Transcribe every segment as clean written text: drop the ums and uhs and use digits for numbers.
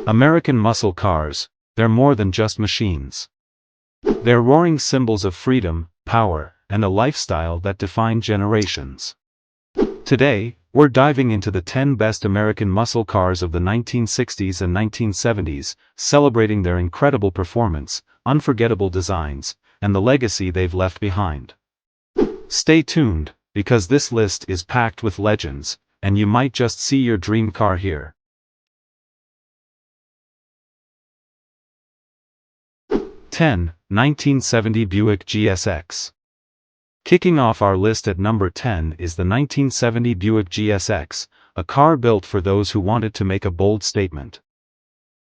American muscle cars, they're more than just machines. They're roaring symbols of freedom, power, and a lifestyle that defined generations. Today, we're diving into the 10 best American muscle cars of the 1960s and 1970s, celebrating their incredible performance, unforgettable designs, and the legacy they've left behind. Stay tuned, because this list is packed with legends, and you might just see your dream car here. 10. 1970 Buick GSX. Kicking off our list at number 10 is the 1970 Buick GSX, a car built for those who wanted to make a bold statement.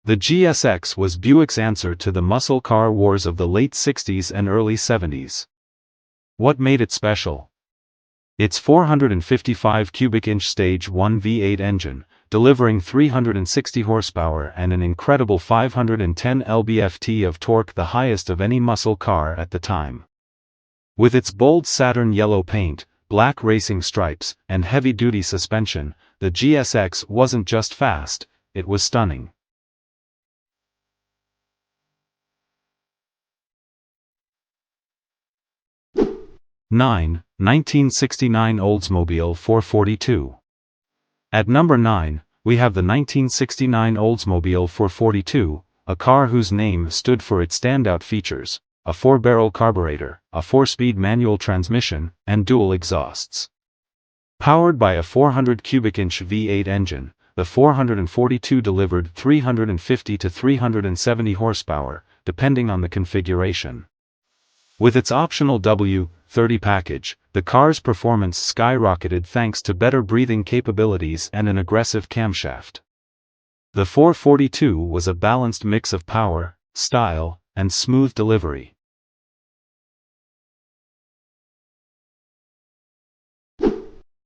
The GSX was Buick's answer to the muscle car wars of the late 60s and early 70s. What made it special? Its 455 cubic inch Stage 1 V8 engine, delivering 360 horsepower and an incredible 510 lb-ft of torque, the highest of any muscle car at the time. With its bold satin yellow paint, black racing stripes, and heavy-duty suspension, the GSX wasn't just fast, it was stunning. Nine. 1969 Oldsmobile 442. At number 9, we have the 1969 Oldsmobile 442, a car whose name stood for its standout features: a 4-barrel carburetor, a 4-speed manual transmission, and dual exhausts. Powered by a 400 cubic inch V8 engine, the 442 delivered 350 to 370 horsepower, depending on the configuration. With its optional W30 package, the car's performance skyrocketed thanks to better breathing capabilities and an aggressive camshaft. The 442 was a balanced mix of power, style, and smooth delivery.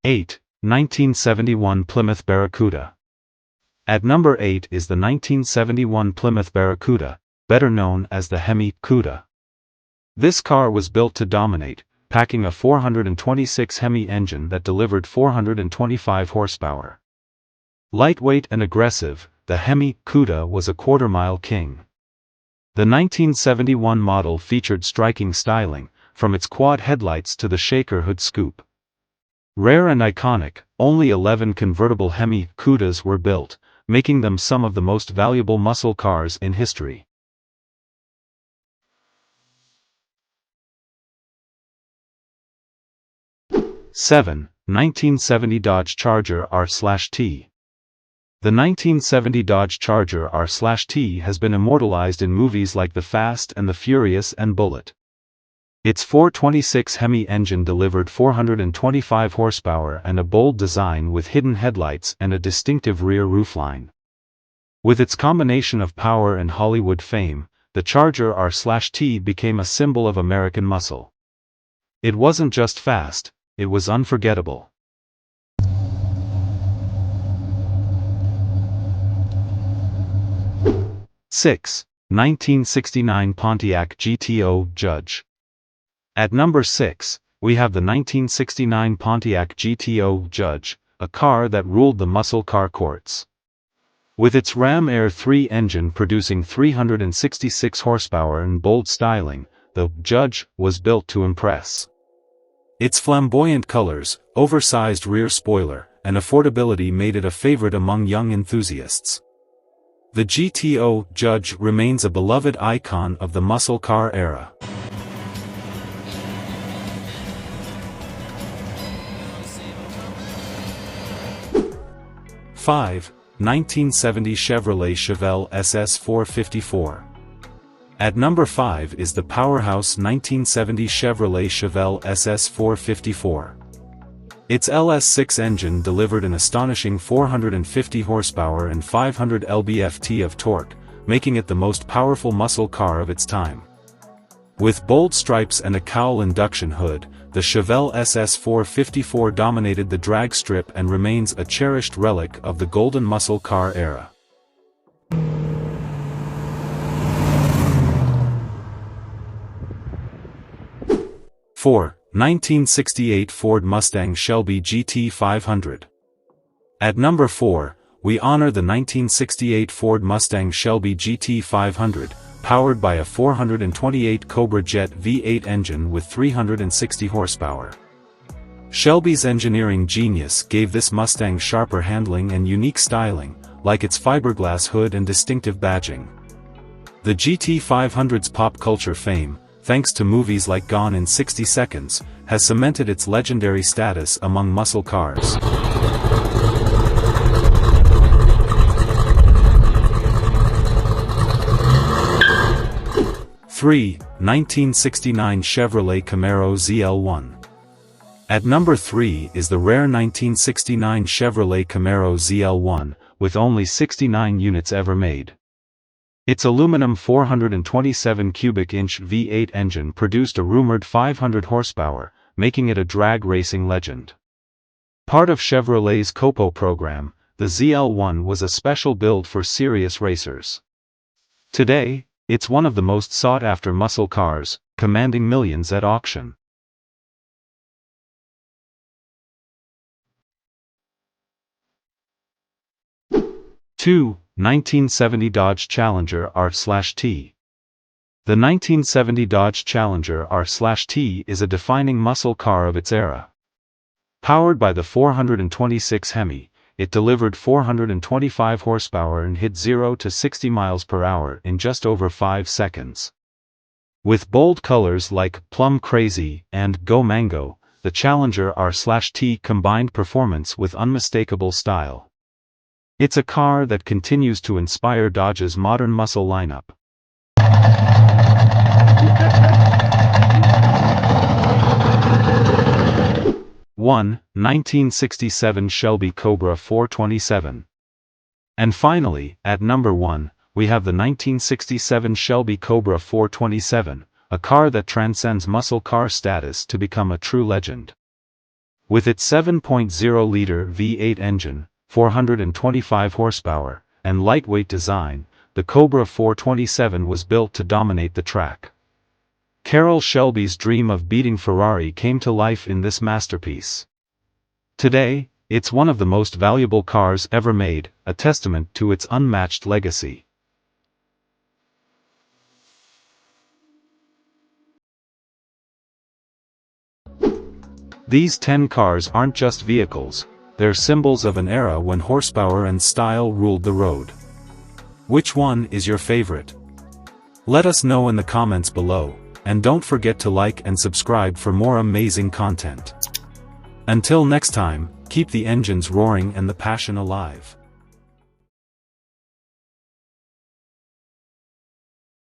8. 1971 Plymouth Barracuda. At number 8 is the 1971 Plymouth Barracuda, better known as the Hemi Cuda. This car was built to dominate, packing a 426 Hemi engine that delivered 425 horsepower. Lightweight and aggressive, the Hemi Cuda was a quarter-mile king. The 1971 model featured striking styling, from its quad headlights to the shaker hood scoop. Rare and iconic, only 11 convertible Hemi Cudas were built, making them some of the most valuable muscle cars in history. 7. 1970 Dodge Charger R/T. The 1970 Dodge Charger R/T has been immortalized in movies like The Fast and the Furious and Bullet. Its 426 Hemi engine delivered 425 horsepower and a bold design with hidden headlights and a distinctive rear roofline. With its combination of power and Hollywood fame, the Charger R/T became a symbol of American muscle. It wasn't just fast, it was unforgettable. 6. 1969 Pontiac GTO Judge. At number 6, we have the 1969 Pontiac GTO Judge, a car that ruled the muscle car courts. With its Ram Air 3 engine producing 366 horsepower and bold styling, the Judge was built to impress. Its flamboyant colors, oversized rear spoiler, and affordability made it a favorite among young enthusiasts. The GTO Judge remains a beloved icon of the muscle car era. 5. 1970 Chevrolet Chevelle SS 454. At number 5 is the powerhouse 1970 Chevrolet Chevelle SS 454. Its LS6 engine delivered an astonishing 450 horsepower and 500 lb-ft of torque, making it the most powerful muscle car of its time. With bold stripes and a cowl induction hood, the Chevelle SS 454 dominated the drag strip and remains a cherished relic of the golden muscle car era. 4. 1968 Ford Mustang Shelby GT 500. At number 4, we honor the 1968 Ford Mustang Shelby GT500, powered by a 428 Cobra Jet V8 engine with 360 horsepower. Shelby's engineering genius gave this Mustang sharper handling and unique styling, like its fiberglass hood and distinctive badging. The GT500's pop culture fame, thanks to movies like Gone in 60 Seconds, has cemented its legendary status among muscle cars. 3. 1969 Chevrolet Camaro ZL1. At number 3 is the rare 1969 Chevrolet Camaro ZL1, with only 69 units ever made. Its aluminum 427 cubic inch V8 engine produced a rumored 500 horsepower, making it a drag racing legend. Part of Chevrolet's Copo program, the ZL1 was a special build for serious racers. Today, it's one of the most sought-after muscle cars, commanding millions at auction. Two, 1970 Dodge Challenger R/T. The 1970 Dodge Challenger R/T is a defining muscle car of its era. Powered by the 426 Hemi, it delivered 425 horsepower and hit 0 to 60 miles per hour in just over 5 seconds. With bold colors like Plum Crazy and Go Mango, the Challenger R/T combined performance with unmistakable style. It's a car that continues to inspire Dodge's modern muscle lineup. 1. 1967 Shelby Cobra 427. And finally, at number 1, we have the 1967 Shelby Cobra 427, a car that transcends muscle car status to become a true legend. With its 7.0-liter V8 engine, 425 horsepower, and lightweight design, the Cobra 427 was built to dominate the track. Carroll Shelby's dream of beating Ferrari came to life in this masterpiece. Today, it's one of the most valuable cars ever made, a testament to its unmatched legacy. These 10 cars aren't just vehicles, they're symbols of an era when horsepower and style ruled the road. Which one is your favorite? Let us know in the comments below, and don't forget to like and subscribe for more amazing content. Until next time, keep the engines roaring and the passion alive.